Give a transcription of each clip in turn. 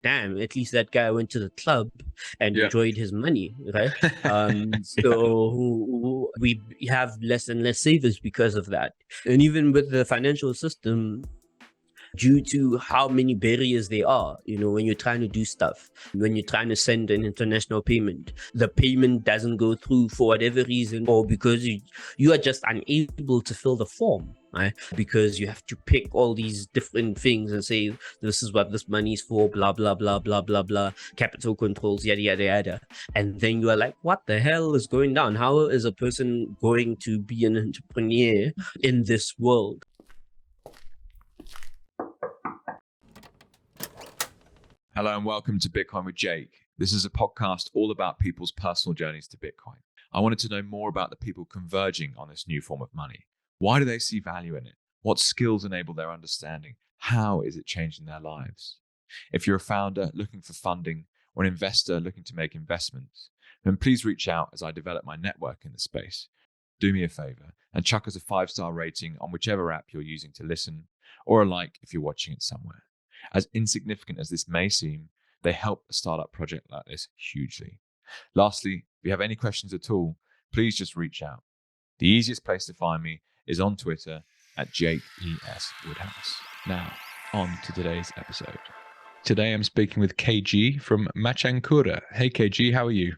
damn, at least that guy went to the club and Yeah. enjoyed his money, right? So we have less and less savers because of that. And even with the financial system, due to how many barriers there are, when you're trying to do stuff, when you're trying to send an international payment, the payment doesn't go through for whatever reason, or because you are just unable to fill the form, right? Because you have to pick all these different things and say, this is what this money is for, blah, blah, blah, blah, blah, blah, capital controls, yada, yada, yada. And then you are like, what the hell is going down? How is a person going to be an entrepreneur in this world? Hello and welcome to Bitcoin with Jake. This is a podcast all about people's personal journeys to Bitcoin. I wanted to know more about the people converging on this new form of money. Why do they see value in it? What skills enable their understanding? How is it changing their lives? If you're a founder looking for funding or an investor looking to make investments, then please reach out as I develop my network in the space. Do me a favor and chuck us a 5-star rating on whichever app you're using to listen, or a like if you're watching it somewhere. As insignificant as this may seem, they help a startup project like this hugely. Lastly, if you have any questions at all, please just reach out. The easiest place to find me is on Twitter at JakeESWoodhouse. Now, on to today's episode. Today I'm speaking with KG from Machankura. Hey KG, how are you?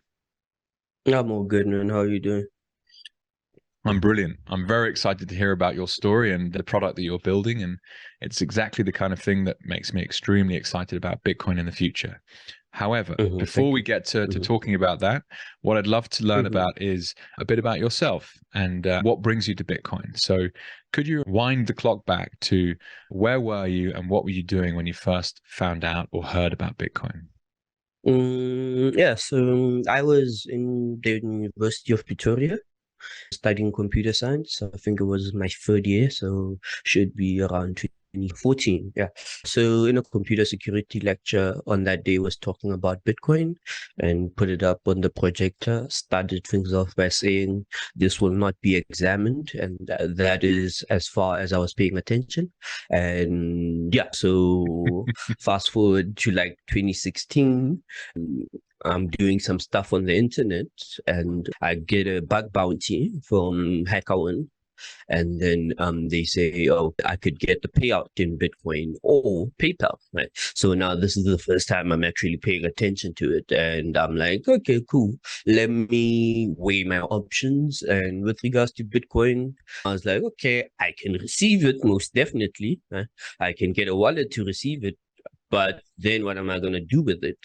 I'm all good, man. How are you doing? I'm brilliant. I'm very excited to hear about your story and the product that you're building. And it's exactly the kind of thing that makes me extremely excited about Bitcoin in the future. However, before we get to talking about that, what I'd love to learn about is a bit about yourself and what brings you to Bitcoin. So could you wind the clock back to where were you and what were you doing when you first found out or heard about Bitcoin? Yeah, so I was in the University of Pretoria studying computer science. I think it was my third year, so should be around 2014. Yeah. So in a computer security lecture on that day was talking about Bitcoin and put it up on the projector, started things off by saying this will not be examined. And that is as far as I was paying attention. And yeah, so fast forward to like 2016. I'm doing some stuff on the internet and I get a bug bounty from HackerOne. And then they say, oh, I could get the payout in Bitcoin or PayPal, right? So now this is the first time I'm actually paying attention to it. And I'm like, okay, cool. Let me weigh my options. And with regards to Bitcoin, I was like, okay, I can receive it most definitely. Right? I can get a wallet to receive it. But then what am I going to do with it?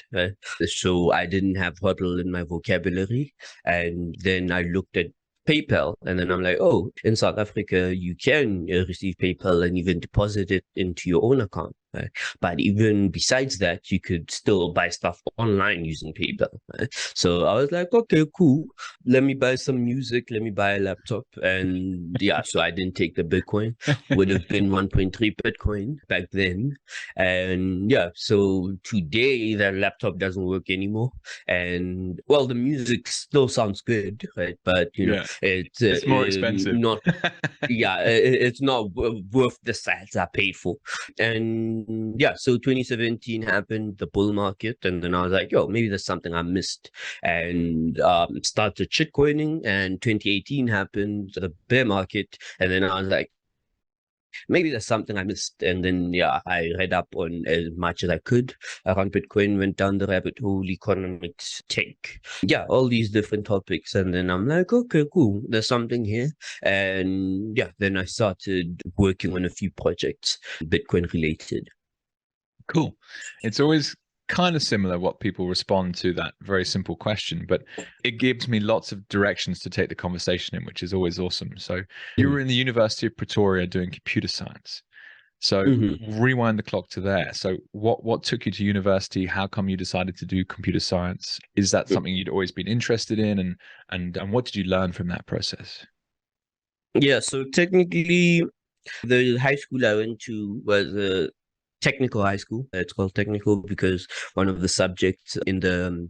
So I didn't have HODL in my vocabulary. And then I looked at PayPal and then I'm like, oh, in South Africa, you can receive PayPal and even deposit it into your own account. Right? But even besides that, you could still buy stuff online using PayPal. Right? So I was like, okay, cool. Let me buy some music. Let me buy a laptop. And yeah, so I didn't take the Bitcoin. Would have been 1.3 Bitcoin back then. And yeah, so today that laptop doesn't work anymore. And well, the music still sounds good, right? But it's more expensive. Not, yeah, it's not worth the sats I paid for. And yeah, so 2017 happened, the bull market, and then I was like, yo, maybe there's something I missed, and started shitcoining. And 2018 happened, the bear market, and then I was like, maybe there's something I missed. And then, yeah, I read up on as much as I could around Bitcoin, went down the rabbit hole, economics, tech, yeah, all these different topics. And then I'm like, okay, cool, there's something here. And yeah, then I started working on a few projects, Bitcoin related. Cool. It's always kind of similar what people respond to that very simple question, but it gives me lots of directions to take the conversation in, which is always awesome. So you were in the University of Pretoria doing computer science. So rewind the clock to there. So what took you to university? How come you decided to do computer science? Is that something you'd always been interested in? And what did you learn from that process? Yeah, so technically the high school I went to was a technical high school. It's called technical because one of the subjects in the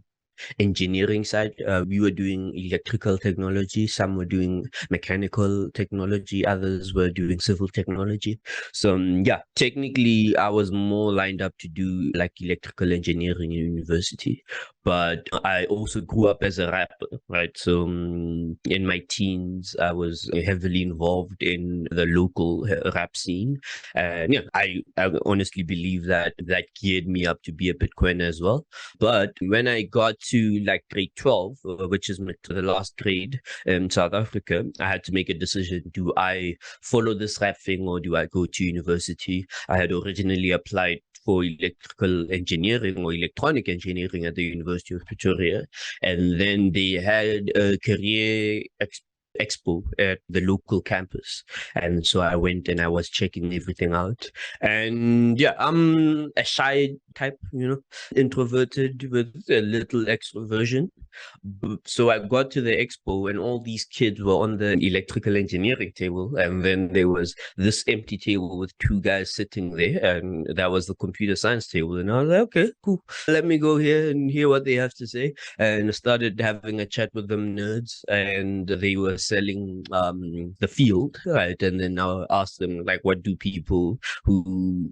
engineering side. We were doing electrical technology, some were doing mechanical technology, others were doing civil technology. So yeah, technically I was more lined up to do like electrical engineering in university, but I also grew up as a rapper, right? So in my teens, I was heavily involved in the local rap scene. And yeah, I honestly believe that that geared me up to be a Bitcoiner as well. But when I got to like grade 12, which is the last grade in South Africa, I had to make a decision. Do I follow this rap thing or do I go to university? I had originally applied for electrical engineering or electronic engineering at the University of Pretoria. And then they had a career expo at the local campus. And so I went and I was checking everything out. And yeah, I'm a shy type, introverted with a little extroversion. So I got to the expo and all these kids were on the electrical engineering table. And then there was this empty table with two guys sitting there. And that was the computer science table. And I was like, okay, cool. Let me go here and hear what they have to say. And I started having a chat with them nerds. And they were selling the field, right? And then I asked them, like, what do people who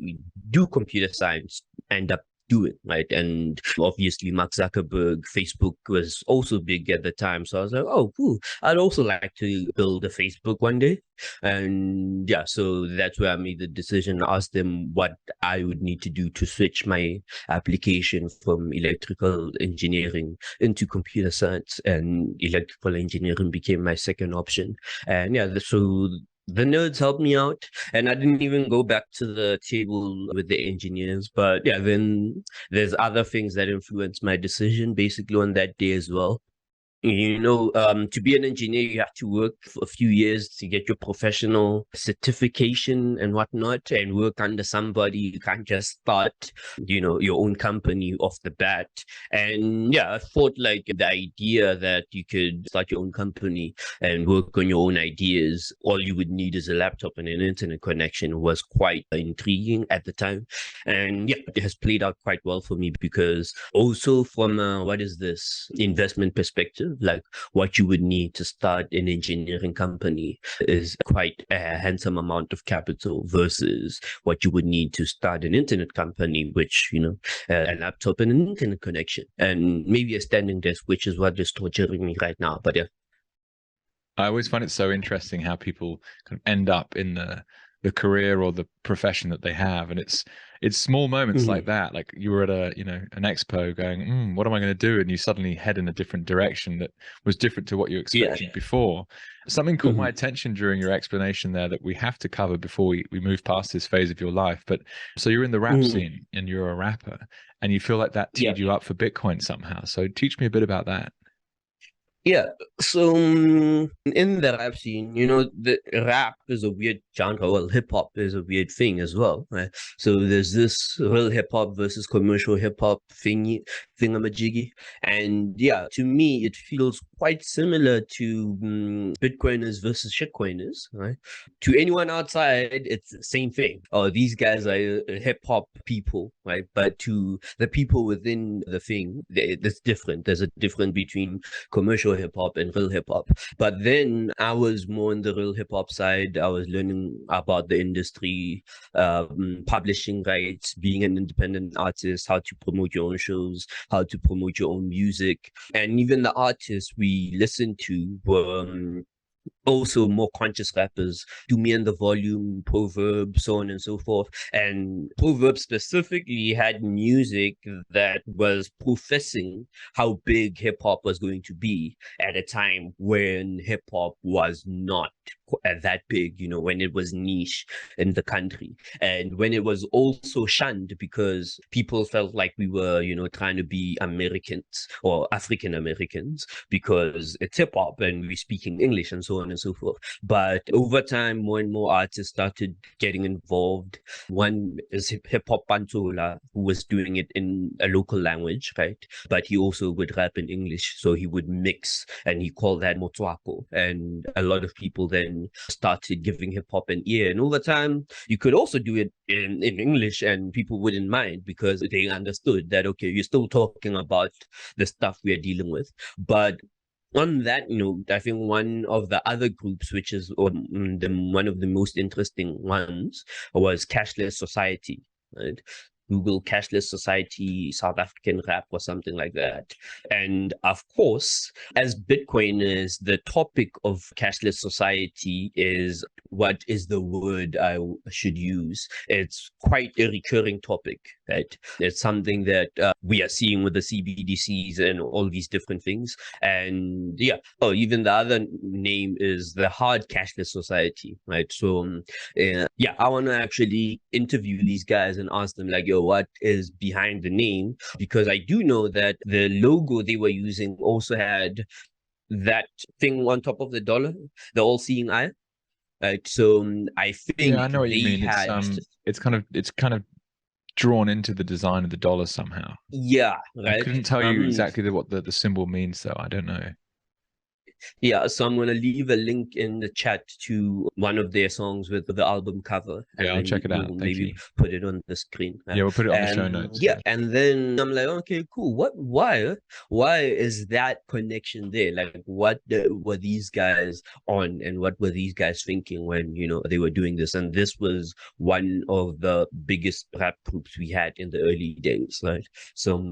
do computer science end up doing, right? And obviously Mark Zuckerberg, Facebook was also big at the time. So I was like, oh, cool. I'd also like to build a Facebook one day. And yeah, so that's where I made the decision, asked them what I would need to do to switch my application from electrical engineering into computer science, and electrical engineering became my second option. And yeah, so the nerds helped me out, and I didn't even go back to the table with the engineers. But yeah, then there's other things that influenced my decision basically on that day as well. To be an engineer, you have to work for a few years to get your professional certification and whatnot, and work under somebody. You can't just start, your own company off the bat. And yeah, I thought like the idea that you could start your own company and work on your own ideas, all you would need is a laptop and an internet connection, was quite intriguing at the time. And yeah, it has played out quite well for me, because also from investment perspective, like what you would need to start an engineering company is quite a handsome amount of capital versus what you would need to start an internet company, which, a laptop and an internet connection and maybe a standing desk, which is what is torturing me right now. But yeah. I always find it so interesting how people kind of end up in the career or the profession that they have, and it's small moments like that. Like you were at an expo going, what am I going to do? And you suddenly head in a different direction that was different to what you expected before. Something caught my attention during your explanation there that we have to cover before we move past this phase of your life. But so you're in the rap scene and you're a rapper, and you feel like that teed you up for Bitcoin somehow. So teach me a bit about that. Yeah, so in the rap scene, the rap is a weird genre. Well, hip hop is a weird thing as well, right? So there's this real hip hop versus commercial hip hop thingamajiggy, and yeah, to me, it feels quite similar to Bitcoiners versus shitcoiners, right? To anyone outside, it's the same thing. Oh, these guys are hip hop people, right? But to the people within the thing, it's different. There's a difference between commercial hip hop and real hip hop. But then I was more on the real hip hop side. I was learning about the industry, publishing rights, being an independent artist, how to promote your own shows, how to promote your own music. And even the artists we listened to were also more conscious rappers, Do Me and the Volume, Proverb, so on and so forth. And Proverb specifically had music that was professing how big hip hop was going to be at a time when hip hop was not that big, when it was niche in the country. And when it was also shunned because people felt like we were, trying to be Americans or African Americans because it's hip hop and we're speaking English and so on and so forth. But over time, more and more artists started getting involved. One is Hip Hop Pantola, who was doing it in a local language, right? But he also would rap in English. So he would mix, and he called that motswako. And a lot of people then started giving hip hop an ear. And over time, you could also do it in English, and people wouldn't mind because they understood that, okay, you're still talking about the stuff we are dealing with. But on that note, I think one of the other groups, which is one of the most interesting ones, was Cashless Society, right? Google Cashless Society South African Rap or something like that. And of course, as Bitcoiners, the topic of Cashless Society is, what is the word I should use? It's quite a recurring topic, right? It's something that we are seeing with the CBDCs and all these different things. And yeah, even the other name is the Hard Cashless Society, right? So yeah, I want to actually interview these guys and ask them, like, yo, what is behind the name? Because I do know that the logo they were using also had that thing on top of the dollar, the all-seeing eye. Right. So I Yeah, think I know what you they mean. had, It's kind of drawn into the design of the dollar somehow. yeah, I right. couldn't tell you exactly what the symbol means, though. I don't know. Yeah, so I'm gonna leave a link in the chat to one of their songs with the album cover, Yeah, and I'll then check it we'll out. Thank maybe you. put it on the screen. Yeah, we'll put it on the show And notes. yeah, and then I'm like, okay, cool. Why is that connection there? Like, were these guys on, and what were these guys thinking when they were doing this? And this was one of the biggest rap groups we had in the early days, right? So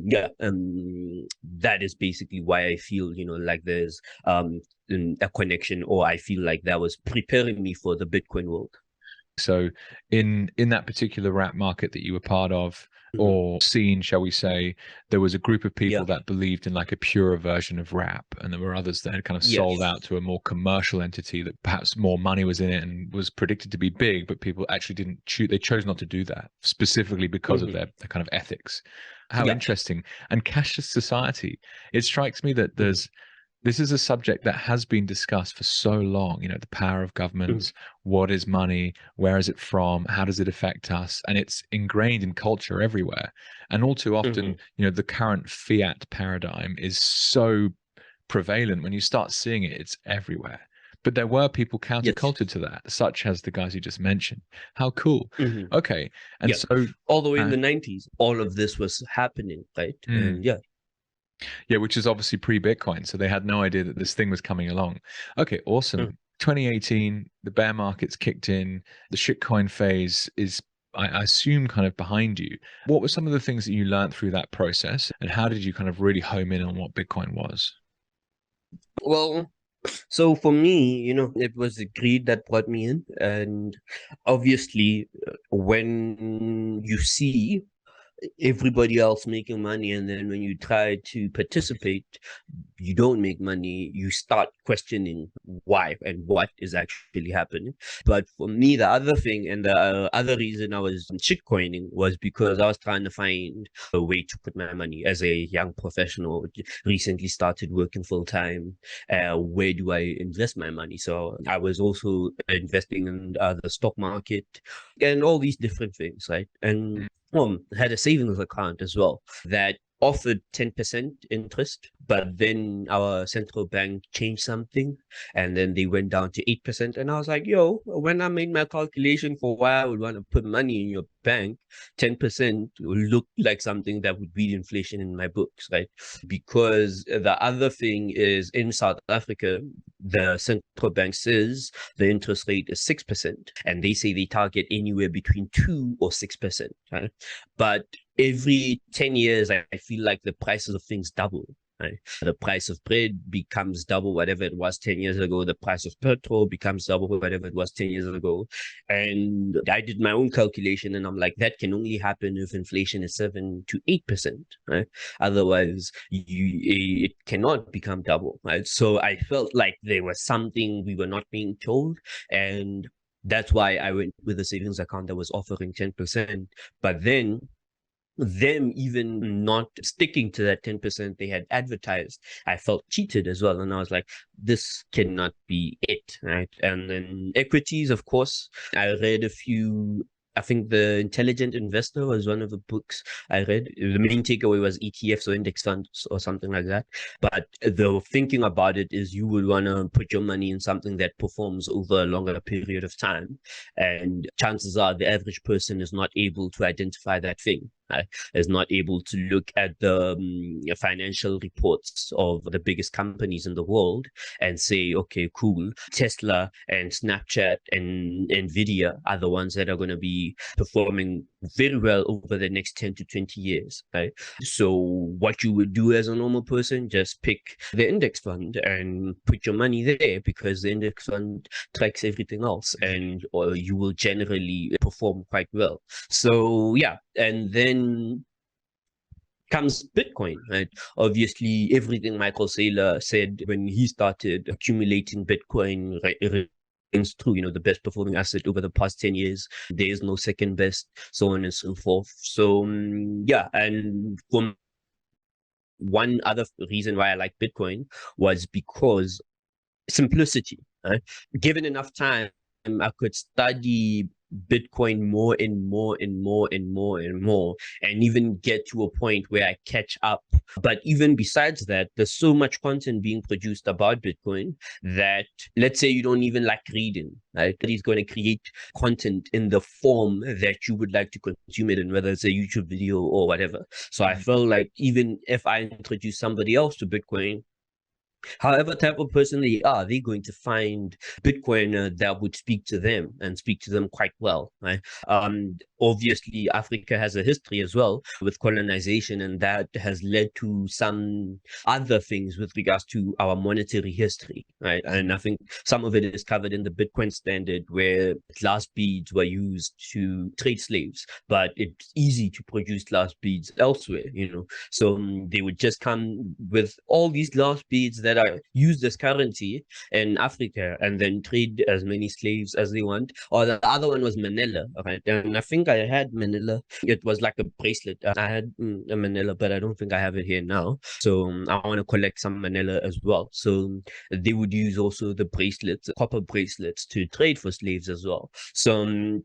yeah, that is basically why I feel like there's a connection, or I feel like that was preparing me for the Bitcoin world. So in that particular rap market that you were part of, or scene, shall we say, there was a group of people that believed in like a purer version of rap, and there were others that had kind of sold out to a more commercial entity that perhaps more money was in it and was predicted to be big, but people actually didn't choose. They chose not to do that specifically because of their kind of ethics. How interesting. And cashless society, it strikes me that this is a subject that has been discussed for so long, the power of governments, what is money, where is it from, how does it affect us? And it's ingrained in culture everywhere. And all too often, the current fiat paradigm is so prevalent. When you start seeing it, it's everywhere. But there were people counterculture to that, such as the guys you just mentioned. How cool. Okay. And so all the way in the 90s, all of this was happening, right? And yeah, which is obviously pre-Bitcoin. So they had no idea that this thing was coming along. Okay, awesome. 2018, the bear market's kicked in. The shitcoin phase is, I assume, kind of behind you. What were some of the things that you learned through that process? And how did you kind of really home in on what Bitcoin was? Well, so for me, it was the greed that brought me in. And obviously, when you see everybody else making money, and then when you try to participate, you don't make money, you start questioning why and what is actually happening. But for me, the other thing, and the other reason I was shitcoining, was because I was trying to find a way to put my money as a young professional, recently started working full-time. Where do I invest my money? So I was also investing in the stock market and all these different things, right? And had a savings account as well that offered 10% interest, but then our central bank changed something, and then they went down to 8%. And I was like, yo, when I made my calculation for why I would want to put money in your bank, 10% looked like something that would beat inflation in my books, right? Because the other thing is, in South Africa, the central bank says the interest rate is 6%, and they say they target anywhere between 2 or 6%, right? But every 10 years, I feel like the prices of things double. Right? The price of bread becomes double whatever it was 10 years ago. The price of petrol becomes double whatever it was 10 years ago. And I did my own calculation, and I'm like, that can only happen if inflation is 7 to 8%. Right? Otherwise, it cannot become double. Right? So I felt like there was something we were not being told. And that's why I went with the savings account that was offering 10%. But then them even not sticking to that 10% they had advertised, I felt cheated as well. And I was like, this cannot be it, right? And then equities, of course, I read a few. I think The Intelligent Investor was one of the books I read. The main takeaway was ETFs or index funds or something like that. But the thinking about it is you would want to put your money in something that performs over a longer period of time. And chances are the average person is not able to identify that thing. Right? Is not able to look at the financial reports of the biggest companies in the world and say, okay, cool, Tesla and Snapchat and Nvidia are the ones that are going to be performing very well over the next 10 to 20 years, right? So what you would do as a normal person, just pick the index fund and put your money there, because the index fund tracks everything else, and or you will generally perform quite well. So yeah, and then comes Bitcoin, right? Obviously, everything Michael Saylor said when he started accumulating Bitcoin rings true. The best performing asset over the past 10 years. There is no second best, so on and so forth. So yeah, and from one other reason why I like Bitcoin was because simplicity. Right? Given enough time, I could study Bitcoin more and more and more and more and more, and even get to a point where I catch up. But even besides that, there's so much content being produced about Bitcoin that, let's say you don't even like reading, right? He's going to create content in the form that you would like to consume it in, whether it's a YouTube video or whatever. So I felt like even if I introduce somebody else to Bitcoin, however type of person they are, they're going to find Bitcoin that would speak to them and speak to them quite well, right? Obviously, Africa has a history as well with colonization, and that has led to some other things with regards to our monetary history, right? And I think some of it is covered in the Bitcoin standard, where glass beads were used to trade slaves, but it's easy to produce glass beads elsewhere. So they would just come with all these glass beads that are used as currency in Africa and then trade as many slaves as they want. Or the other one was Manila, right? And I think I had Manila. It was like a bracelet. I had a Manila, but I don't think I have it here now. So I want to collect some Manila as well. So they would use also the bracelets, copper bracelets, to trade for slaves as well. So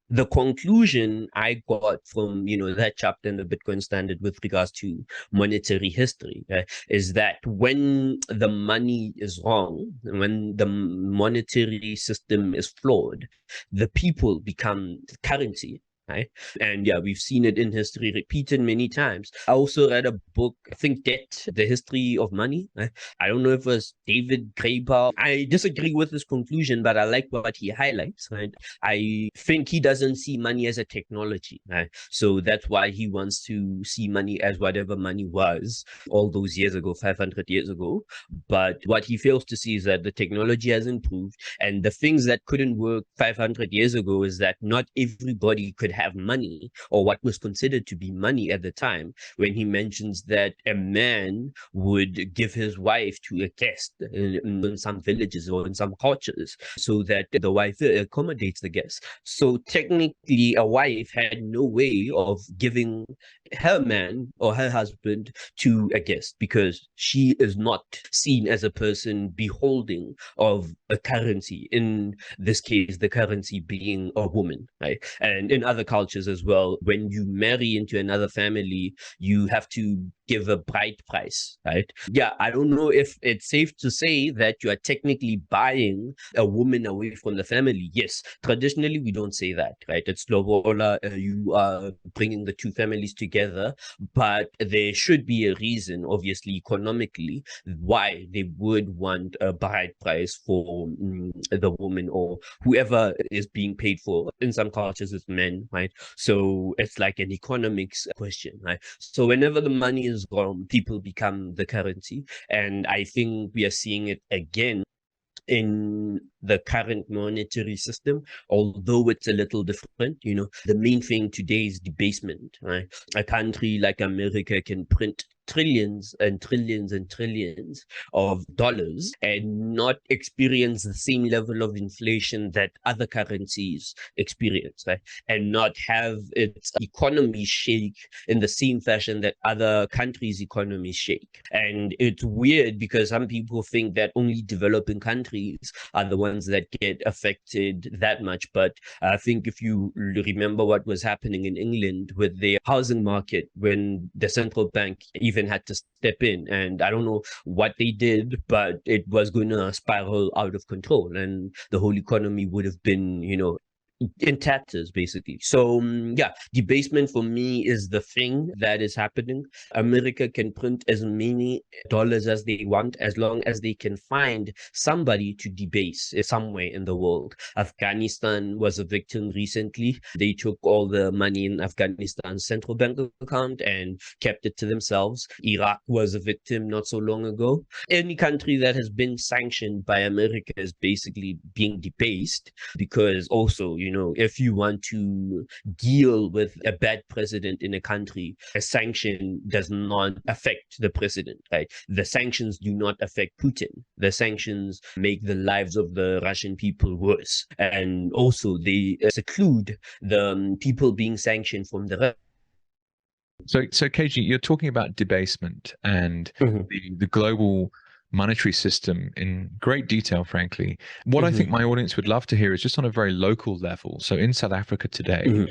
the conclusion I got from that chapter in the Bitcoin standard with regards to monetary history is that when the money is wrong, when the monetary system is flawed, the people become the currency. Right? And yeah, we've seen it in history repeated many times. I also read a book, I think, Debt, The History of Money. I don't know if it was David Graeber. I disagree with his conclusion, but I like what he highlights. Right? I think he doesn't see money as a technology. Right? So that's why he wants to see money as whatever money was all those years ago, 500 years ago. But what he fails to see is that the technology has improved, and the things that couldn't work 500 years ago is that not everybody could have money, or what was considered to be money at the time, when he mentions that a man would give his wife to a guest in some villages or in some cultures, so that the wife accommodates the guest. So technically, a wife had no way of giving her man or her husband to a guest, because she is not seen as a person beholding of a currency, in this case the currency being a woman, right? And in other cultures as well, when you marry into another family, you have to give a bride price, right? Yeah, I don't know if it's safe to say that you are technically buying a woman away from the family. Yes, traditionally we don't say that, right? It's lobola, you are bringing the two families together, but there should be a reason, obviously economically, why they would want a bride price for the woman or whoever is being paid for. In some cultures it's men, right? So it's like an economics question, right? So whenever the money is gone, people become the currency. And I think we are seeing it again in the current monetary system, although it's a little different. The main thing today is debasement, right? A country like America can print trillions and trillions and trillions of dollars and not experience the same level of inflation that other currencies experience, right? And not have its economy shake in the same fashion that other countries' economies shake. And it's weird because some people think that only developing countries are the ones that get affected that much. But I think if you remember what was happening in England with their housing market when the central bank even had to step in, and I don't know what they did, but it was going to spiral out of control and the whole economy would have been, in tatters, basically. So, yeah, debasement for me is the thing that is happening. America can print as many dollars as they want as long as they can find somebody to debase somewhere in the world. Afghanistan was a victim recently. They took all the money in Afghanistan's central bank account and kept it to themselves. Iraq was a victim not so long ago. Any country that has been sanctioned by America is basically being debased because also, if you want to deal with a bad president in a country, a sanction does not affect the president, right? The sanctions do not affect Putin. The sanctions make the lives of the Russian people worse. And also they seclude the people being sanctioned from the rest. So KG, you're talking about debasement and the global monetary system in great detail, frankly. What I think my audience would love to hear is just on a very local level. So in South Africa today,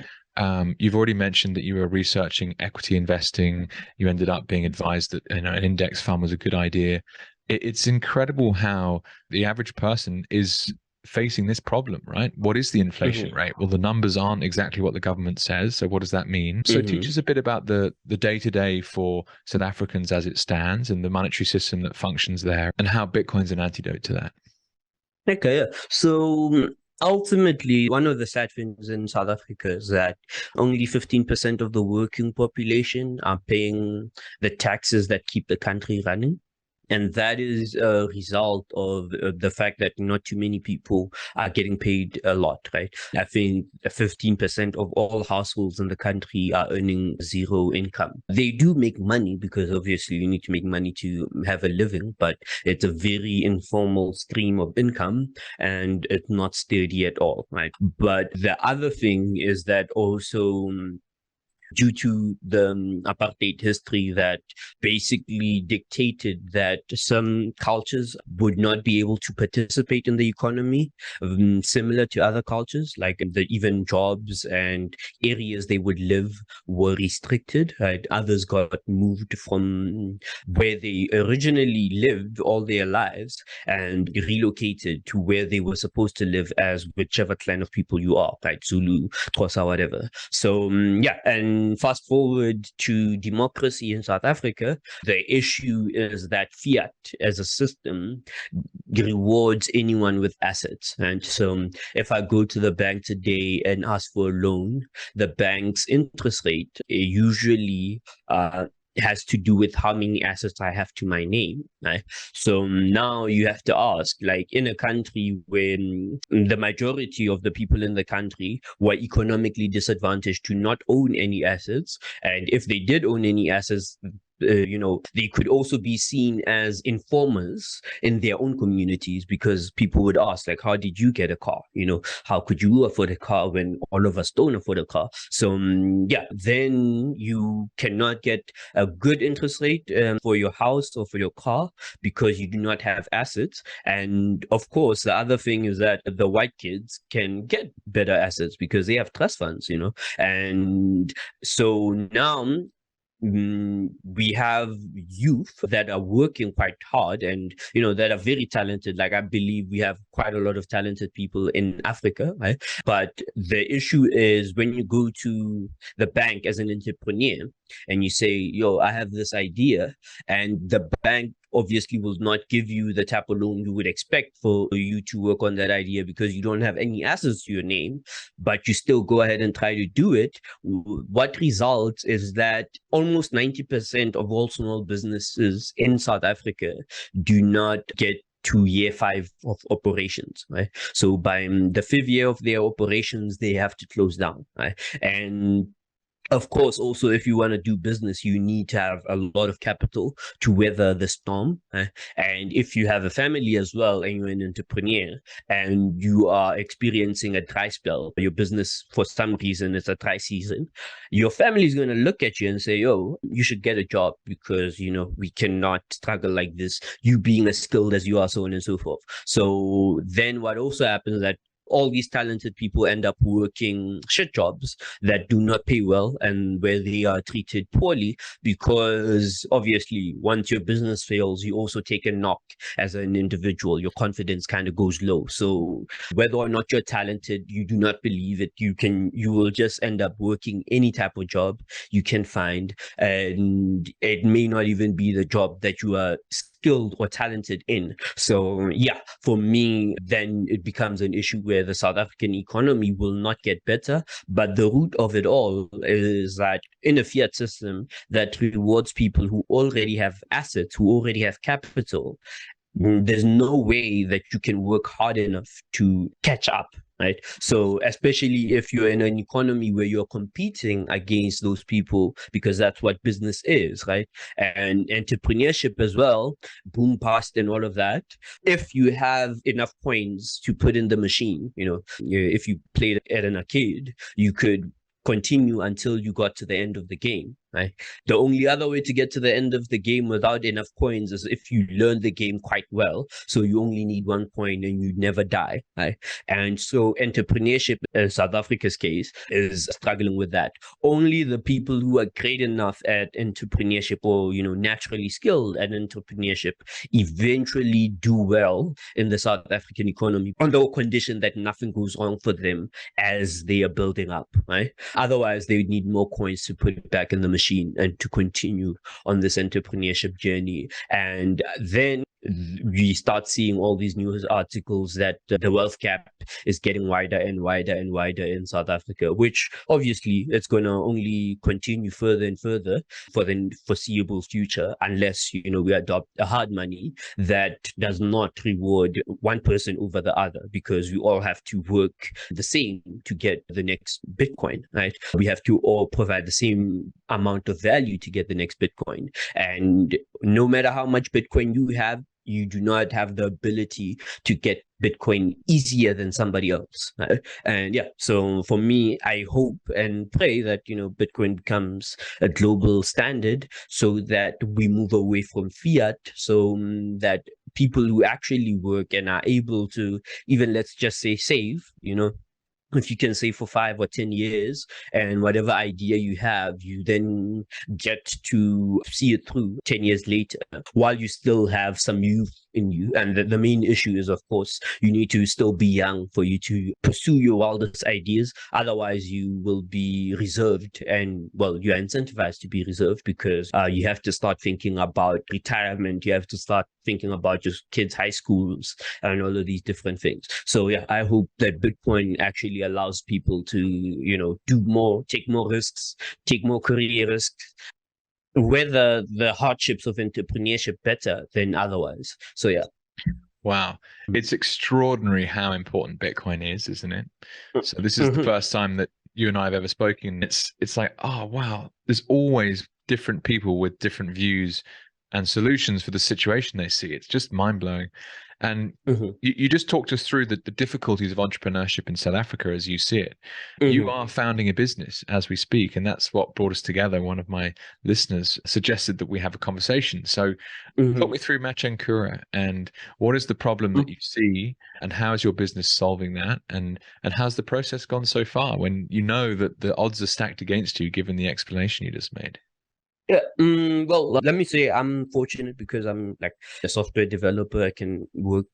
you've already mentioned that you were researching equity investing. You ended up being advised that an index fund was a good idea. It's incredible how the average person is facing this problem, right? What is the inflation rate? Well, the numbers aren't exactly what the government says. So what does that mean? So teach us a bit about the day-to-day for South Africans as it stands and the monetary system that functions there and how Bitcoin's an antidote to that. Okay, yeah. So ultimately, one of the sad things in South Africa is that only 15% of the working population are paying the taxes that keep the country running. And that is a result of the fact that not too many people are getting paid a lot, right? I think 15% of all households in the country are earning zero income. They do make money because obviously you need to make money to have a living, but it's a very informal stream of income and it's not steady at all, right? But the other thing is that also due to the apartheid history that basically dictated that some cultures would not be able to participate in the economy, similar to other cultures, like even jobs and areas they would live were restricted, right? Others got moved from where they originally lived all their lives and relocated to where they were supposed to live as whichever clan of people you are, right? Zulu, Xhosa, whatever. So, yeah, and fast forward to democracy in South Africa, the issue is that fiat as a system rewards anyone with assets. And so if I go to the bank today and ask for a loan, the bank's interest rate usually has to do with how many assets I have to my name, right? So now you have to ask, like in a country when the majority of the people in the country were economically disadvantaged to not own any assets, and if they did own any assets, they could also be seen as informers in their own communities because people would ask, like, how did you get a car? How could you afford a car when all of us don't afford a car? So, yeah, then you cannot get a good interest rate for your house or for your car because you do not have assets. And of course, the other thing is that the white kids can get better assets because they have trust funds, and so now we have youth that are working quite hard and that are very talented. Like I believe we have quite a lot of talented people in Africa, right? But the issue is when you go to the bank as an entrepreneur and you say, yo, I have this idea, and the bank obviously will not give you the type of loan you would expect for you to work on that idea because you don't have any assets to your name, but you still go ahead and try to do it. What results is that almost 90% of all small businesses in South Africa do not get to year 5 of operations, right? So by the 5th year of their operations, they have to close down, right? And Of course, also, if you want to do business, you need to have a lot of capital to weather the storm. And if you have a family as well and you're an entrepreneur and you are experiencing a dry spell, your business, for some reason, it's a dry season, your family is going to look at you and say, yo, you should get a job because, we cannot struggle like this, you being as skilled as you are, so on and so forth. So then what also happens is that all these talented people end up working shit jobs that do not pay well and where they are treated poorly because obviously once your business fails, you also take a knock as an individual. Your confidence kind of goes low. So whether or not you're talented, you do not believe it, you will just end up working any type of job you can find, and it may not even be the job that you are skilled or talented in. So yeah, for me, then it becomes an issue where the South African economy will not get better. But the root of it all is that in a fiat system that rewards people who already have assets, who already have capital, there's no way that you can work hard enough to catch up. Right. So especially if you're in an economy where you're competing against those people, because that's what business is, right? And entrepreneurship as well, boom past and all of that. If you have enough coins to put in the machine, if you played at an arcade, you could continue until you got to the end of the game, right? The only other way to get to the end of the game without enough coins is if you learn the game quite well. So you only need one coin and you never die, right? And so entrepreneurship in South Africa's case is struggling with that. Only the people who are great enough at entrepreneurship or, naturally skilled at entrepreneurship eventually do well in the South African economy on the condition that nothing goes wrong for them as they are building up, right? Otherwise, they would need more coins to put back in the machine and to continue on this entrepreneurship journey. And then we start seeing all these news articles that the wealth gap is getting wider and wider and wider in South Africa, which obviously it's going to only continue further and further for the foreseeable future, unless, we adopt a hard money that does not reward one person over the other, because we all have to work the same to get the next Bitcoin, right? We have to all provide the same amount of value to get the next Bitcoin. And no matter how much Bitcoin you have, you do not have the ability to get Bitcoin easier than somebody else. Right? And yeah, so for me, I hope and pray that, Bitcoin becomes a global standard so that we move away from fiat, so that people who actually work and are able to even, let's just say, save, if you can save for 5 or 10 years and whatever idea you have, you then get to see it through 10 years later while you still have some youth in you. And the main issue is, of course, you need to still be young for you to pursue your wildest ideas. Otherwise, you will be reserved and, well, you're incentivized to be reserved because you have to start thinking about retirement. You have to start thinking about just kids' high schools and all of these different things. So yeah, I hope that Bitcoin actually allows people to, do more, take more risks, take more career risks, weather the hardships of entrepreneurship better than otherwise. So yeah. Wow. It's extraordinary how important Bitcoin is, isn't it? So this is the first time that you and I have ever spoken. It's like, oh, wow. There's always different people with different views and solutions for the situation they see. It's just mind-blowing. And you just talked us through the difficulties of entrepreneurship in South Africa as you see it. You are founding a business as we speak, and that's what brought us together. One of my listeners suggested that we have a conversation. So talk me through Machankura and what is the problem that you see and how is your business solving that? And how's the process gone so far when you know that the odds are stacked against you given the explanation you just made? Yeah, well, let me say I'm fortunate because I'm like a software developer. I can work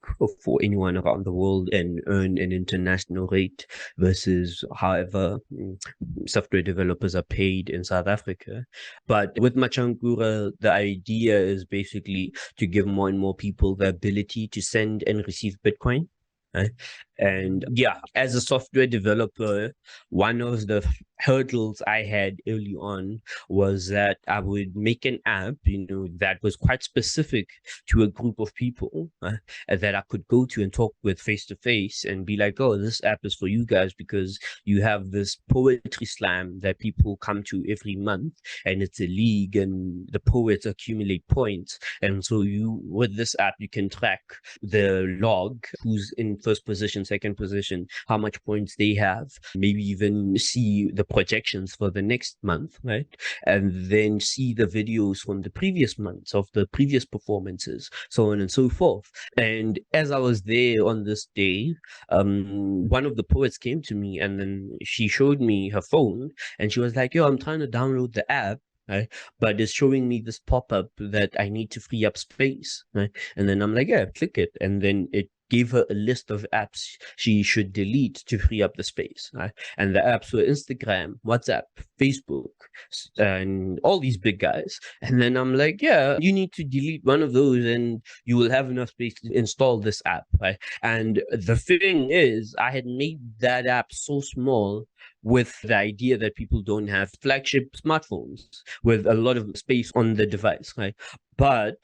for anyone around the world and earn an international rate versus however software developers are paid in South Africa. But with Machankura, the idea is basically to give more and more people the ability to send and receive Bitcoin. Right? And yeah, as a software developer, one of the hurdles I had early on was that I would make an app, that was quite specific to a group of people that I could go to and talk with face to face and be like, oh, this app is for you guys because you have this poetry slam that people come to every month, and it's a league and the poets accumulate points. And so with this app, you can track the log, who's in first position, second position, how much points they have, maybe even see the projections for the next month, right? And then see the videos from the previous months of the previous performances, so on and so forth. And as I was there on this day, one of the poets came to me and then she showed me her phone and she was like, yo, I'm trying to download the app, right? But it's showing me this pop-up that I need to free up space, right? And then I'm like, yeah, click it. And then it gave her a list of apps she should delete to free up the space, right? And the apps were Instagram, WhatsApp, Facebook, and all these big guys. And then I'm like, yeah, you need to delete one of those and you will have enough space to install this app, right? And the thing is, I had made that app so small with the idea that people don't have flagship smartphones with a lot of space on the device, right? But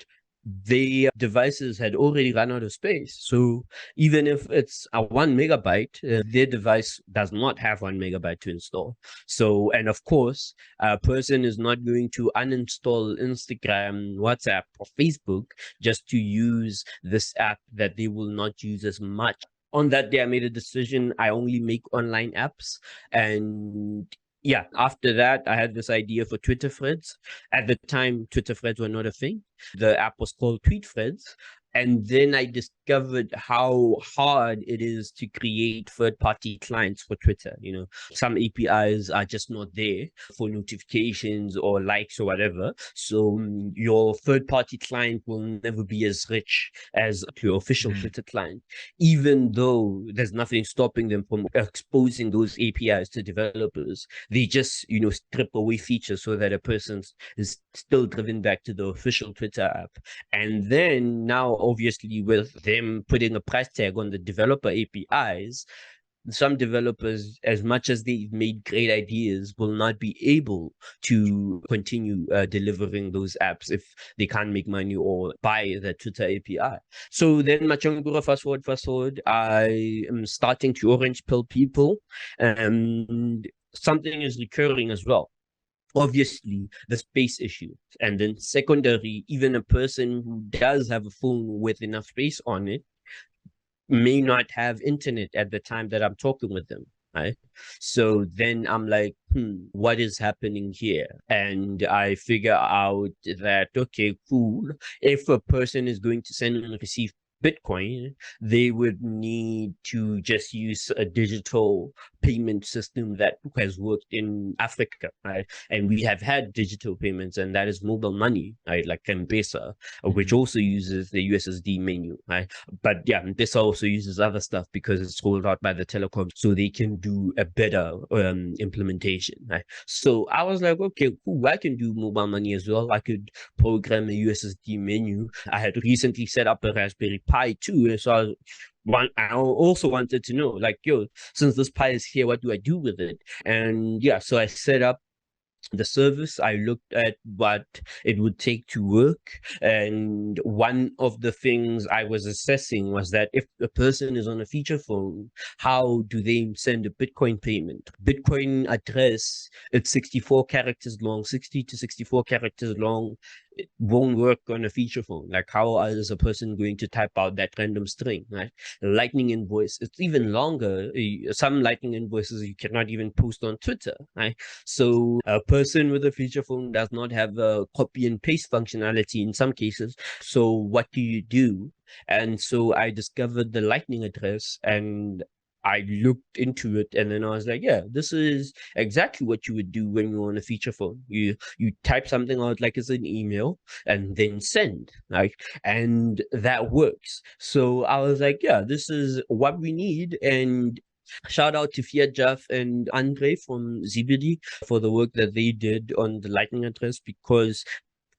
the devices had already run out of space. So even if it's a 1 megabyte, their device does not have 1 megabyte to install. So, and of course, a person is not going to uninstall Instagram, WhatsApp, or Facebook just to use this app that they will not use as much. On that day, I made a decision. I only make online apps. And yeah, after that, I had this idea for Twitter threads. At the time, Twitter threads were not a thing. The app was called Tweet Threads. And then I discovered how hard it is to create third-party clients for Twitter. Some APIs are just not there for notifications or likes or whatever. So your third-party client will never be as rich as your official Twitter client, even though there's nothing stopping them from exposing those APIs to developers. They just, strip away features so that a person is still driven back to the official Twitter app. And then now, obviously, with them putting a price tag on the developer APIs, some developers, as much as they've made great ideas, will not be able to continue delivering those apps if they can't make money or buy the Twitter API. So then, Machankura, fast forward, I am starting to orange pill people, and something is recurring as well. Obviously, the space issue. And then secondary, even a person who does have a phone with enough space on it may not have internet at the time that I'm talking with them, right? So then I'm like, what is happening here? And I figure out that, okay, cool. If a person is going to send and receive Bitcoin, they would need to just use a digital payment system that has worked in Africa, right? And we have had digital payments, and that is mobile money, right? Like M-Pesa, which also uses the USSD menu, right? But yeah, M-Pesa also uses other stuff because it's rolled out by the telecom, so they can do a better implementation, right? So I was like, okay, cool, I can do mobile money as well. I could program a USSD menu. I had recently set up a Raspberry Pi too, so I also wanted to know, like, yo, since this Pi is here, what do I do with it? And yeah, so I set up the service. I looked at what it would take to work, and one of the things I was assessing was that if a person is on a feature phone, how do they send a Bitcoin payment? Bitcoin address, it's 64 characters long, 60 to 64 characters long. It won't work on a feature phone. Like, how is a person going to type out that random string, right? Lightning invoice, it's even longer. Some Lightning invoices you cannot even post on Twitter, right? So a person with a feature phone does not have a copy and paste functionality in some cases. So what do you do? And so I discovered the Lightning address, and I looked into it, and then I was like, yeah, this is exactly what you would do when you're on a feature phone. You type something out like it's an email and then send, right? And that works. So I was like, yeah, this is what we need. And shout out to Fiat Jaff and Andre from ZBD for the work that they did on the Lightning address, because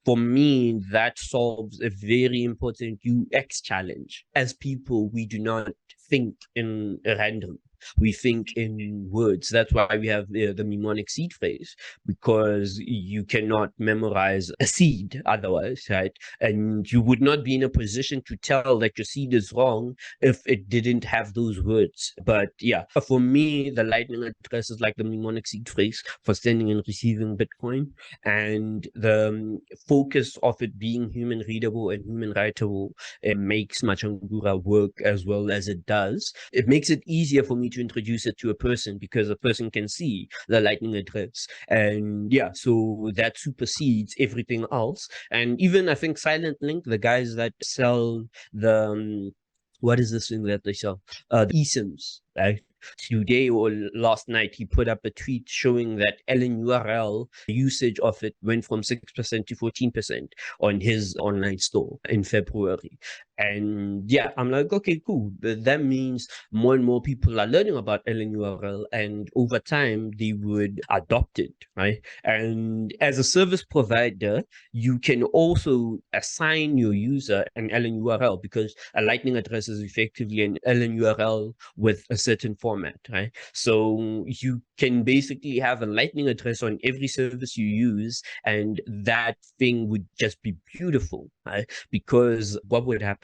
for me, that solves a very important UX challenge. As people, we do not think in random. We think in words. That's why we have the mnemonic seed phrase, because you cannot memorize a seed otherwise, right? And you would not be in a position to tell that your seed is wrong if it didn't have those words. But yeah, for me, the Lightning address is like the mnemonic seed phrase for sending and receiving Bitcoin. And the focus of it being human readable and human writable, it makes Machankura work as well as it does. It makes it easier for me to introduce it to a person because a person can see the Lightning address. And yeah, so that supersedes everything else. And even I think Silent Link, the guys that sell the what is this thing that they sell? The eSIMs, right? Today or last night, he put up a tweet showing that LNURL usage of it went from 6% to 14% on his online store in February. And yeah, I'm like, okay, cool. But that means more and more people are learning about LNURL, and over time they would adopt it, right? And as a service provider, you can also assign your user an LNURL, because a Lightning address is effectively an LNURL with a certain format, right? So you can basically have a Lightning address on every service you use, and that thing would just be beautiful, right? Because what would happen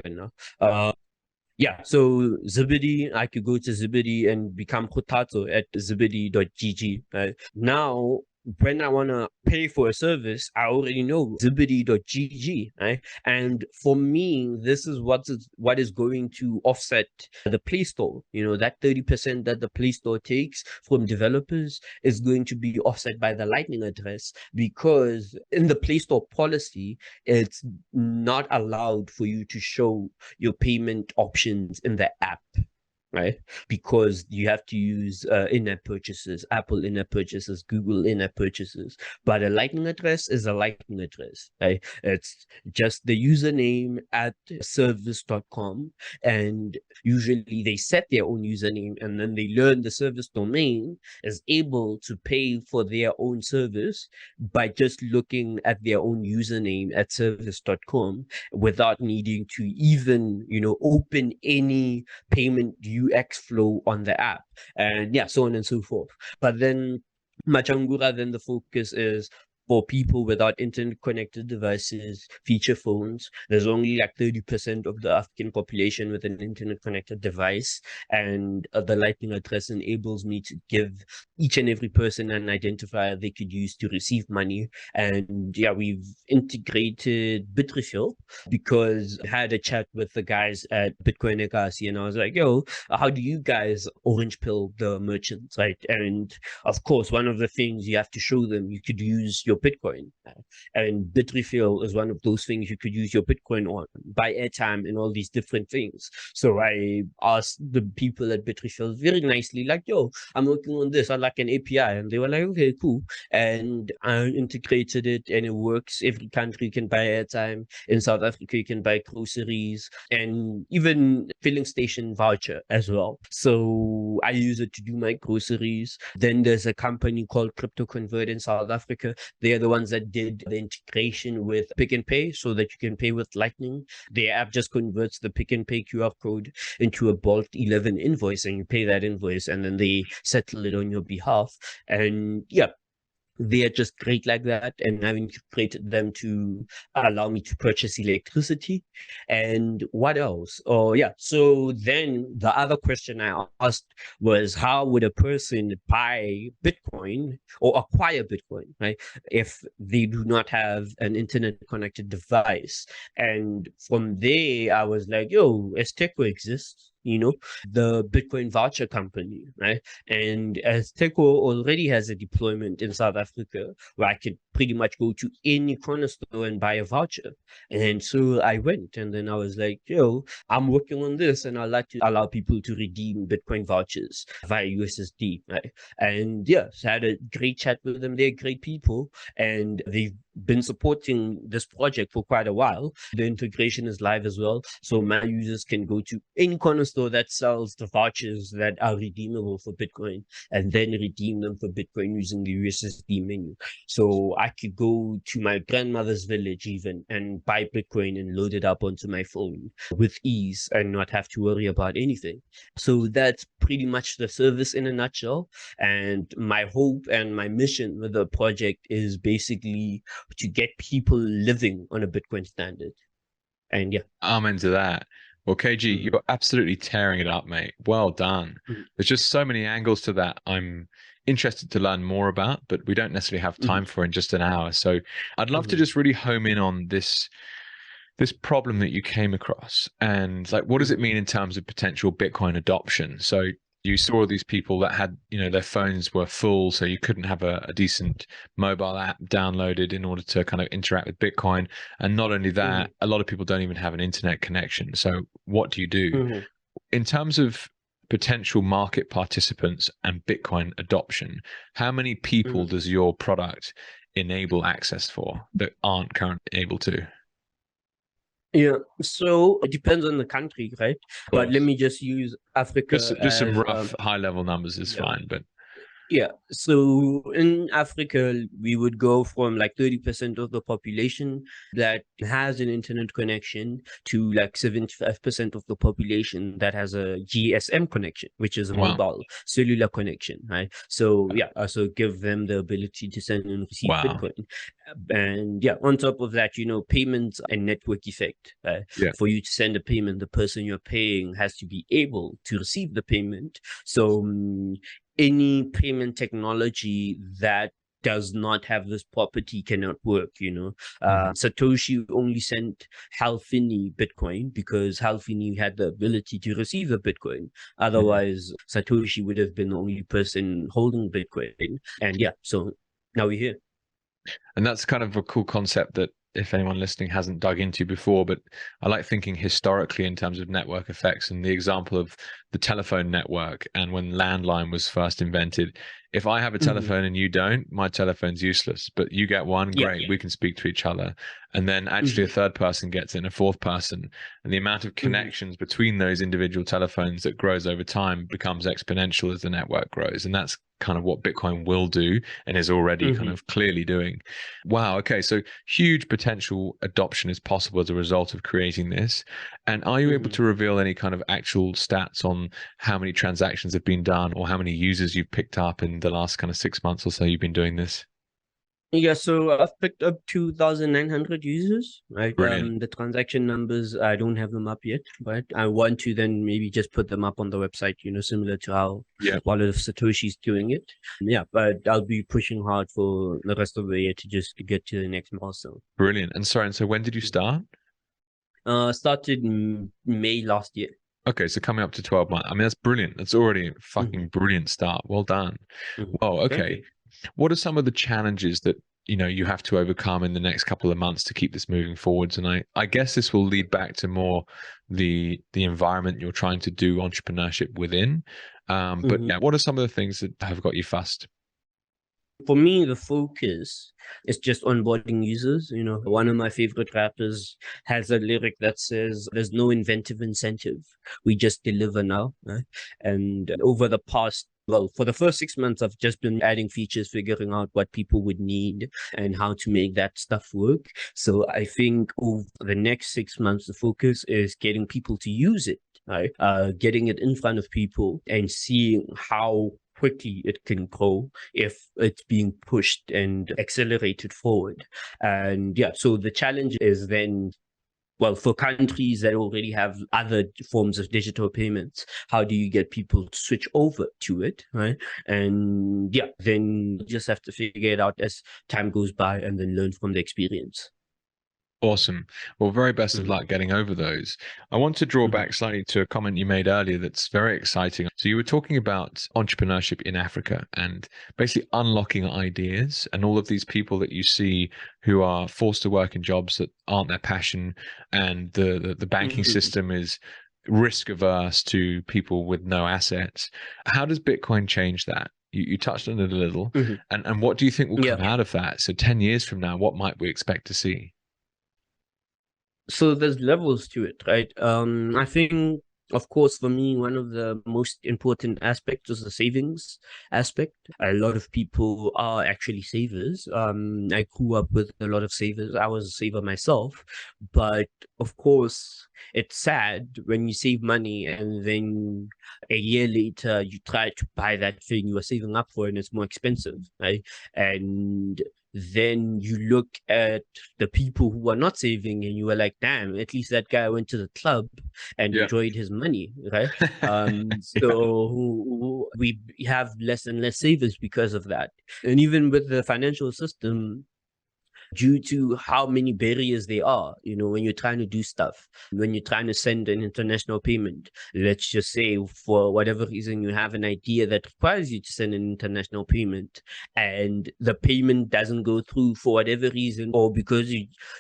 now? Yeah, so Zibidi, I could go to Zibidi and become Kotato at zibidi.gg. Right? Now, when I want to pay for a service, I already know zibidi.gg. Right? And for me, this is what is going to offset the Play Store. You know, that 30% that the Play Store takes from developers is going to be offset by the Lightning address, because in the Play Store policy, it's not allowed for you to show your payment options in the app, right? Because you have to use in-app purchases, Apple in-app purchases, Google in-app purchases. But a Lightning address is a Lightning address, right? It's just the username at service.com, and usually they set their own username, and then they learn the service domain is able to pay for their own service by just looking at their own username at service.com without needing to even, open any payment UX flow on the app, and yeah, so on and so forth. But then Machangura, then the focus is for people without internet connected devices, feature phones. There's only like 30% of the African population with an internet connected device, and the Lightning address enables me to give each and every person an identifier they could use to receive money. And yeah, we've integrated Bitrefill, because I had a chat with the guys at Bitcoin-only, and I was like, yo, how do you guys orange pill the merchants, right? And of course, one of the things you have to show them, you could use your Bitcoin. And Bitrefill is one of those things you could use your Bitcoin on, buy airtime and all these different things. So I asked the people at Bitrefill very nicely, like, yo, I'm working on this, I'd like an API. And they were like, okay, cool. And I integrated it, and it works. Every country can buy airtime. In South Africa, you can buy groceries and even filling station voucher as well. So I use it to do my groceries. Then there's a company called Crypto Convert in South Africa. They are the ones that did the integration with Pick and Pay so that you can pay with Lightning. Their app just converts the Pick and Pay QR code into a Bolt 11 invoice, and you pay that invoice, and then they settle it on your behalf. And yeah, they are just great like that, and I've integrated them to allow me to purchase electricity. And what else? Oh yeah, so then the other question I asked was, how would a person buy Bitcoin or acquire Bitcoin, right, if they do not have an internet connected device? And from there I was like, yo, Esteco exists, the Bitcoin voucher company, right? And as Teco already has a deployment in South Africa where I could pretty much go to any corner store and buy a voucher. And so I went, and then I was like, yo, I'm working on this, and I'd like to allow people to redeem Bitcoin vouchers via USSD, right? And yeah, so I had a great chat with them. They're great people, and they've been supporting this project for quite a while. The integration is live as well. So my users can go to any corner store that sells the vouchers that are redeemable for Bitcoin and then redeem them for Bitcoin using the USSD menu. So I could go to my grandmother's village even and buy Bitcoin and load it up onto my phone with ease and not have to worry about anything. So that's pretty much the service in a nutshell. And my hope and my mission with the project is basically to get people living on a Bitcoin standard. And yeah. I'm into that. Well, KG, you're absolutely tearing it up, mate. Well done. There's just so many angles to that I'm interested to learn more about, but we don't necessarily have time for in just an hour. So I'd love to just really home in on this problem that you came across, and like, what does it mean in terms of potential Bitcoin adoption? So you saw these people that had, their phones were full, so you couldn't have a decent mobile app downloaded in order to kind of interact with Bitcoin. And not only that, a lot of people don't even have an internet connection. So what do you do? In terms of potential market participants and Bitcoin adoption, how many people does your product enable access for that aren't currently able to? Yeah, so it depends on the country, right? But let me just use Africa just some as rough high level numbers is fine, but yeah. So in Africa, we would go from like 30% of the population that has an internet connection to like 75% of the population that has a GSM connection, which is a mobile cellular connection, right? So yeah, also give them the ability to send and receive Bitcoin. And yeah, on top of that, payments and network effect. For you to send a payment, the person you're paying has to be able to receive the payment. So any payment technology that does not have this property cannot work. Satoshi only sent Hal Finney Bitcoin because Hal Finney had the ability to receive the Bitcoin. Otherwise, Satoshi would have been the only person holding Bitcoin. And yeah, so now we're here. And that's kind of a cool concept that if anyone listening hasn't dug into before, but I like thinking historically in terms of network effects, and the example of the telephone network and when landline was first invented. If I have a telephone and you don't, my telephone's useless, but you get one, great, we can speak to each other. And then actually a third person gets in, a fourth person, and the amount of connections between those individual telephones that grows over time becomes exponential as the network grows. And that's kind of what Bitcoin will do and is already kind of clearly doing. Wow. Okay. So huge potential adoption is possible as a result of creating this. And are you able to reveal any kind of actual stats on how many transactions have been done or how many users you've picked up in the last kind of 6 months or so you've been doing this? Yeah, so I've picked up 2,900 users, right? Brilliant. The transaction numbers, I don't have them up yet, but I want to then maybe just put them up on the website, similar to how Wallet of Satoshi's doing it. Yeah, but I'll be pushing hard for the rest of the year to just get to the next milestone. Brilliant. And sorry, and so when did you start? Started in May last year. Okay, so coming up to 12 months. I mean, that's brilliant. That's already a fucking brilliant start. Well done. Well, okay. What are some of the challenges that you have to overcome in the next couple of months to keep this moving forwards? And I guess this will lead back to more the environment you're trying to do entrepreneurship within. But yeah, what are some of the things that have got you fussed? For me, the focus is just onboarding users. One of my favorite rappers has a lyric that says, "There's no inventive incentive. We just deliver now." Right? And over the past, for the first 6 months, I've just been adding features, figuring out what people would need and how to make that stuff work. So I think over the next 6 months, the focus is getting people to use it, right? Getting it in front of people and seeing how quickly it can grow if it's being pushed and accelerated forward. And yeah, so the challenge is then, for countries that already have other forms of digital payments, how do you get people to switch over to it, right? And yeah, then you just have to figure it out as time goes by and then learn from the experience. Awesome. Well, very best of luck getting over those. I want to draw back slightly to a comment you made earlier that's very exciting. So you were talking about entrepreneurship in Africa and basically unlocking ideas, and all of these people that you see who are forced to work in jobs that aren't their passion, and the banking system is risk averse to people with no assets. How does Bitcoin change that? You touched on it a little. Mhm. And what do you think will Yeah. come out of that? So 10 years from now, what might we expect to see? So there's levels to it, right? I think, of course, for me, one of the most important aspects is the savings aspect. A lot of people are actually savers. I grew up with a lot of savers. I was a saver myself, but of course, it's sad when you save money and then a year later you try to buy that thing you were saving up for and it's more expensive, right? And then you look at the people who are not saving and you are like, damn, at least that guy went to the club and Yeah. enjoyed his money, right? Yeah. So we have less and less savers because of that. And even with the financial system, due to how many barriers there are, when you're trying to do stuff, when you're trying to send an international payment, let's just say for whatever reason you have an idea that requires you to send an international payment and the payment doesn't go through for whatever reason, or because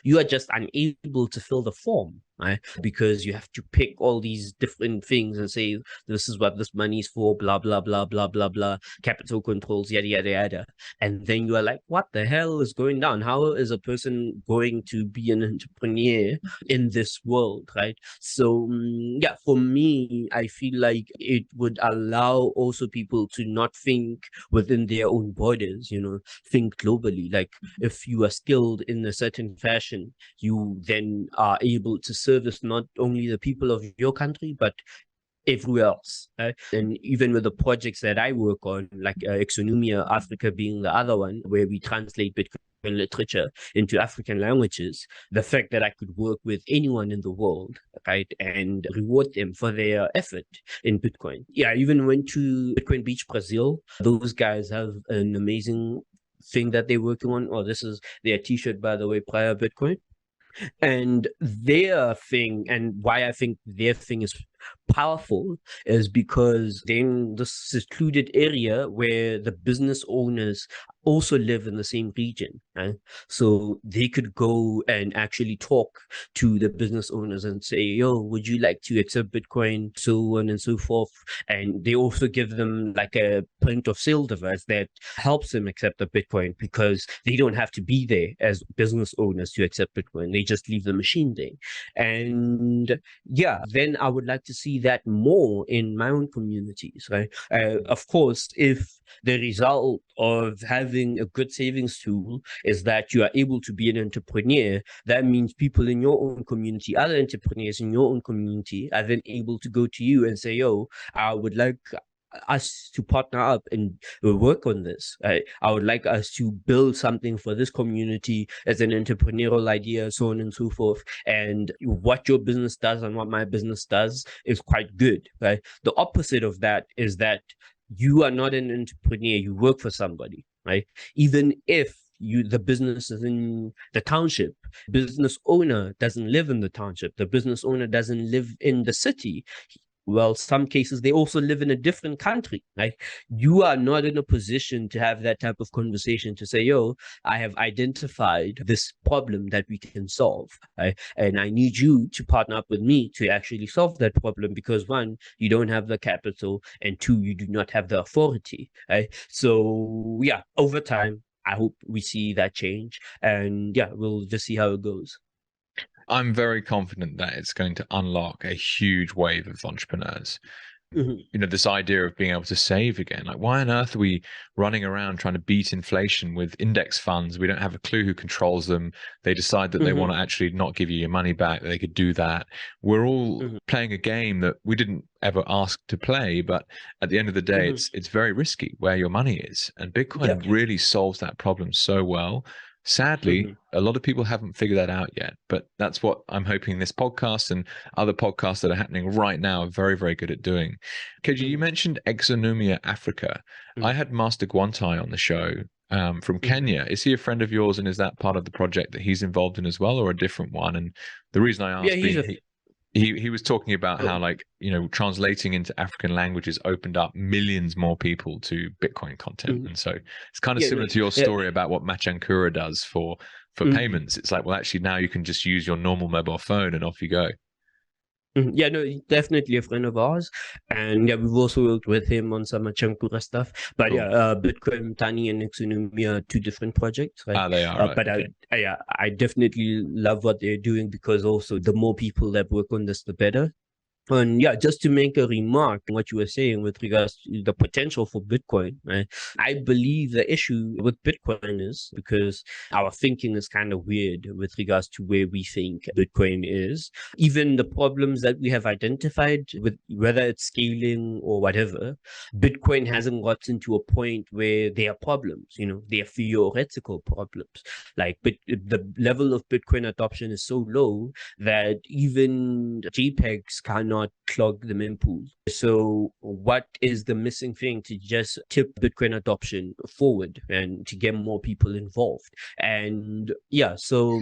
you are just unable to fill the form, right? Because you have to pick all these different things and say, this is what this money is for, blah, blah, blah, blah, blah, blah, capital controls, yada, yada, yada. And then you are like, what the hell is going down? How is a person going to be an entrepreneur in this world, right? So yeah, for me, I feel like it would allow also people to not think within their own borders, think globally. Like if you are skilled in a certain fashion, you then are able to service not only the people of your country, but everywhere else. Right? And even with the projects that I work on, like Exonomia Africa being the other one, where we translate Bitcoin literature into African languages, the fact that I could work with anyone in the world, right, and reward them for their effort in Bitcoin. Yeah, I even went to Bitcoin Beach, Brazil. Those guys have an amazing thing that they're working on. Oh, this is their t-shirt, by the way, prior Bitcoin. And their thing, and why I think their thing is powerful, is because they're in this secluded area where the business owners also live in the same region. Right? So they could go and actually talk to the business owners and say, yo, would you like to accept Bitcoin, so on and so forth. And they also give them like a point of sale device that helps them accept the Bitcoin, because they don't have to be there as business owners to accept Bitcoin. They just leave the machine there. And yeah, then I would like to see that more in my own communities, right? Of course, if the result of having a good savings tool is that you are able to be an entrepreneur, that means people in your own community, other entrepreneurs in your own community, are then able to go to you and say, yo, I would like us to partner up and work on this. I would like us to build something for this community as an entrepreneurial idea, so on and so forth. And what your business does and what my business does is quite good, right? The opposite of that is that you are not an entrepreneur, you work for somebody, right? Even if the business is in the township, business owner doesn't live in the township, the business owner doesn't live in the city. Well, some cases they also live in a different country, right? You are not in a position to have that type of conversation to say, yo, I have identified this problem that we can solve, right? And I need you to partner up with me to actually solve that problem, because one, you don't have the capital, and two, you do not have the authority, right? So yeah, over time, I hope we see that change, and yeah, we'll just see how it goes. I'm very confident that it's going to unlock a huge wave of entrepreneurs. Mhm. This idea of being able to save again. Like, why on earth are we running around trying to beat inflation with index funds? We don't have a clue who controls them. They decide that they want Mhm. to actually not give you your money back. They could do that. We're all Mhm. playing a game that we didn't ever ask to play, but at the end of the day, Mhm. it's very risky where your money is. And Yeah. Bitcoin really solves that problem so well. Sadly, Mhm. a lot of people haven't figured that out yet, but that's what I'm hoping this podcast and other podcasts that are happening right now are very, very good at doing. KG, you Mhm. mentioned Exonomia Africa. I Mhm. had Master Guantai on the show from Mhm. Kenya. Is he a friend of yours, and is that part of the project that he's involved in as well, or a different one? And the reason I Yeah, asked being he was talking about how, oh, like, translating into African languages opened up millions more people to Bitcoin content. mhm. And so it's kind of Yeah, similar to your yeah. story about what Machankura does for Mhm. payments. It's like, well, actually now you can just use your normal mobile phone and off you go. Yeah, no, he's definitely a friend of ours, and yeah, we've also worked with him on some Machankura stuff. But yeah, Cool. Bitcoin Tani and Nexunumi are two different projects, right? Ah, they are right. But Okay. I definitely love what they're doing, because also the more people that work on this, the better. And yeah, just to make a remark on what you were saying with regards to the potential for Bitcoin, right? I believe the issue with Bitcoin is because our thinking is kind of weird with regards to where we think Bitcoin is. Even the problems that we have identified, with whether it's scaling or whatever, Bitcoin hasn't gotten to a point where there are problems, they are theoretical problems. Like, the level of Bitcoin adoption is so low that even JPEGs cannot clog the mempool. So what is the missing thing to just tip Bitcoin adoption forward and to get more people involved? And yeah, so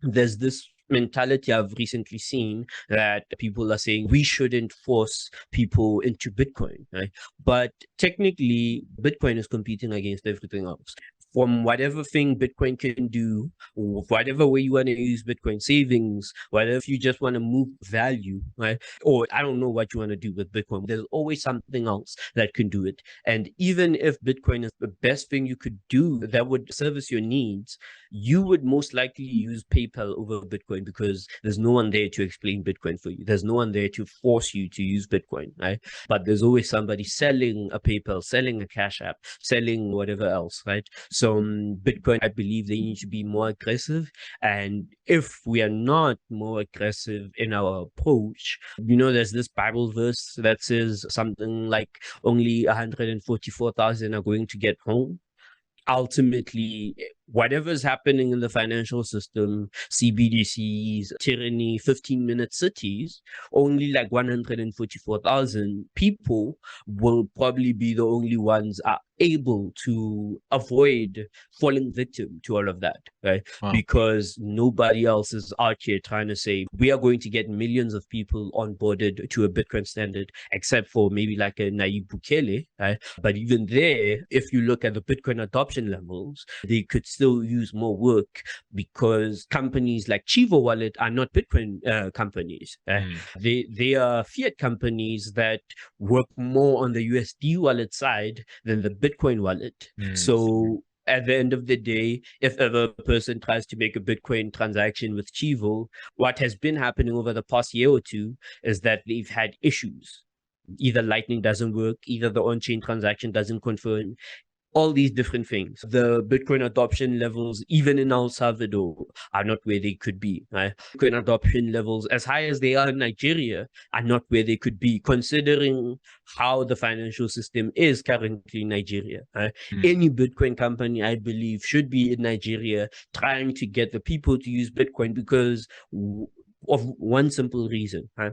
there's this mentality I've recently seen that people are saying we shouldn't force people into Bitcoin, right? But technically, Bitcoin is competing against everything else. From whatever thing Bitcoin can do, whatever way you want to use Bitcoin savings, whatever, if you just want to move value, right? Or I don't know what you want to do with Bitcoin. There's always something else that can do it. And even if Bitcoin is the best thing you could do that would service your needs, you would most likely use PayPal over Bitcoin, because there's no one there to explain Bitcoin for you. There's no one there to force you to use Bitcoin, right? But there's always somebody selling a PayPal, selling a Cash App, selling whatever else, right? So Bitcoin, I believe they need to be more aggressive. And if we are not more aggressive in our approach, there's this Bible verse that says something like only 144,000 are going to get home. Ultimately, whatever's happening in the financial system, CBDCs, tyranny, 15-minute cities, only like 144,000 people will probably be the only ones are able to avoid falling victim to all of that, right? Wow. Because nobody else is out here trying to say we are going to get millions of people onboarded to a Bitcoin standard, except for maybe like a Nayib Bukele, right? But even there, if you look at the Bitcoin adoption levels, they could still use more work, because companies like Chivo Wallet are not Bitcoin companies. They are fiat companies that work more on the USD wallet side than the Bitcoin wallet. So at the end of the day, if ever a person tries to make a Bitcoin transaction with Chivo, what has been happening over the past year or two is that they've had issues. Either Lightning doesn't work, either the on-chain transaction doesn't confirm, all these different things. The Bitcoin adoption levels, even in El Salvador, are not where they could be. Right? Bitcoin adoption levels, as high as they are in Nigeria, are not where they could be, considering how the financial system is currently in Nigeria. Right? Any Bitcoin company, I believe, should be in Nigeria trying to get the people to use Bitcoin, because of one simple reason. Right?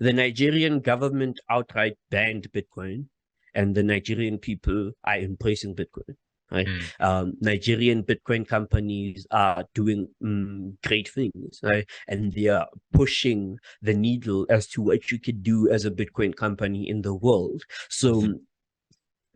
The Nigerian government outright banned Bitcoin, and the Nigerian people are embracing Bitcoin. Right? Nigerian Bitcoin companies are doing great things, right? And they are pushing the needle as to what you could do as a Bitcoin company in the world. So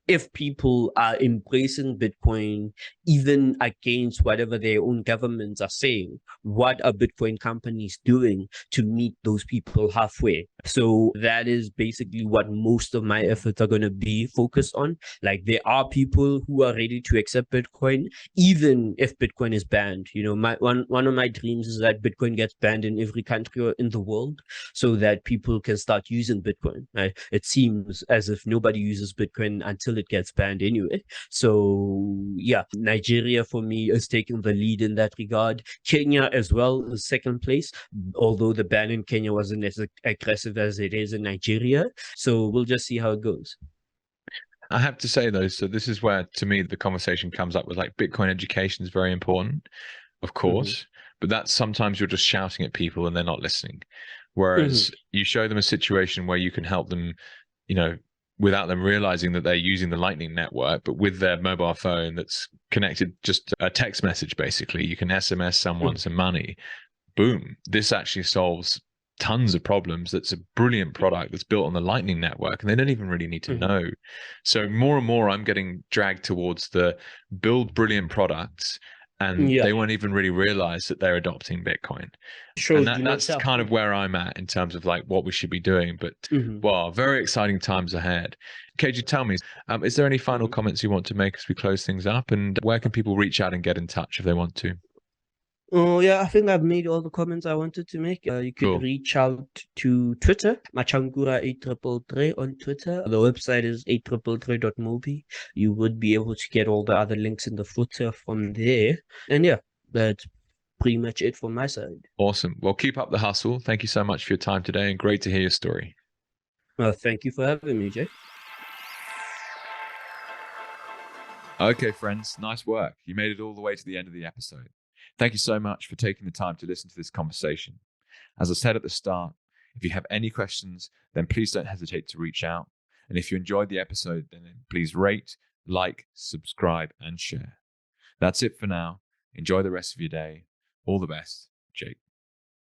if people are embracing Bitcoin, even against whatever their own governments are saying, what are Bitcoin companies doing to meet those people halfway? So that is basically what most of my efforts are going to be focused on. Like, there are people who are ready to accept Bitcoin, even if Bitcoin is banned. One of my dreams is that Bitcoin gets banned in every country in the world, so that people can start using Bitcoin. Right? It seems as if nobody uses Bitcoin until it gets banned anyway. So yeah, Nigeria for me is taking the lead in that regard. Kenya as well is second place, although the ban in Kenya wasn't as aggressive as it is in Nigeria. So we'll just see how it goes. I have to say though, so this is where to me the conversation comes up with like Bitcoin education is very important, of course, but that's sometimes you're just shouting at people and they're not listening. Whereas you show them a situation where you can help them, without them realizing that they're using the Lightning network, but with their mobile phone that's connected, just a text message basically, you can SMS someone some money. Boom. This actually solves tons of problems. That's a brilliant product that's built on the Lightning network, and they don't even really need to know. So more and more I'm getting dragged towards the build brilliant products and they won't even really realize that they're adopting Bitcoin. Shows And that's kind of where I'm at in terms of like what we should be doing. But well, very exciting times ahead. KG, tell me, is there any final comments you want to make as we close things up? And where can people reach out and get in touch if they want to? Oh, yeah, I think I've made all the comments I wanted to make. You could reach out to Twitter, Machankura 8333 on Twitter. The website is 8333.mobi. You would be able to get all the other links in the footer from there. And yeah, that's pretty much it from my side. Awesome. Well, keep up the hustle. Thank you so much for your time today, and great to hear your story. Thank you for having me, Jay. Okay, friends, nice work. You made it all the way to the end of the episode. Thank you so much for taking the time to listen to this conversation. As I said at the start, if you have any questions, then please don't hesitate to reach out. And if you enjoyed the episode, then please rate, like, subscribe, and share. That's it for now. Enjoy the rest of your day. All the best, Jake.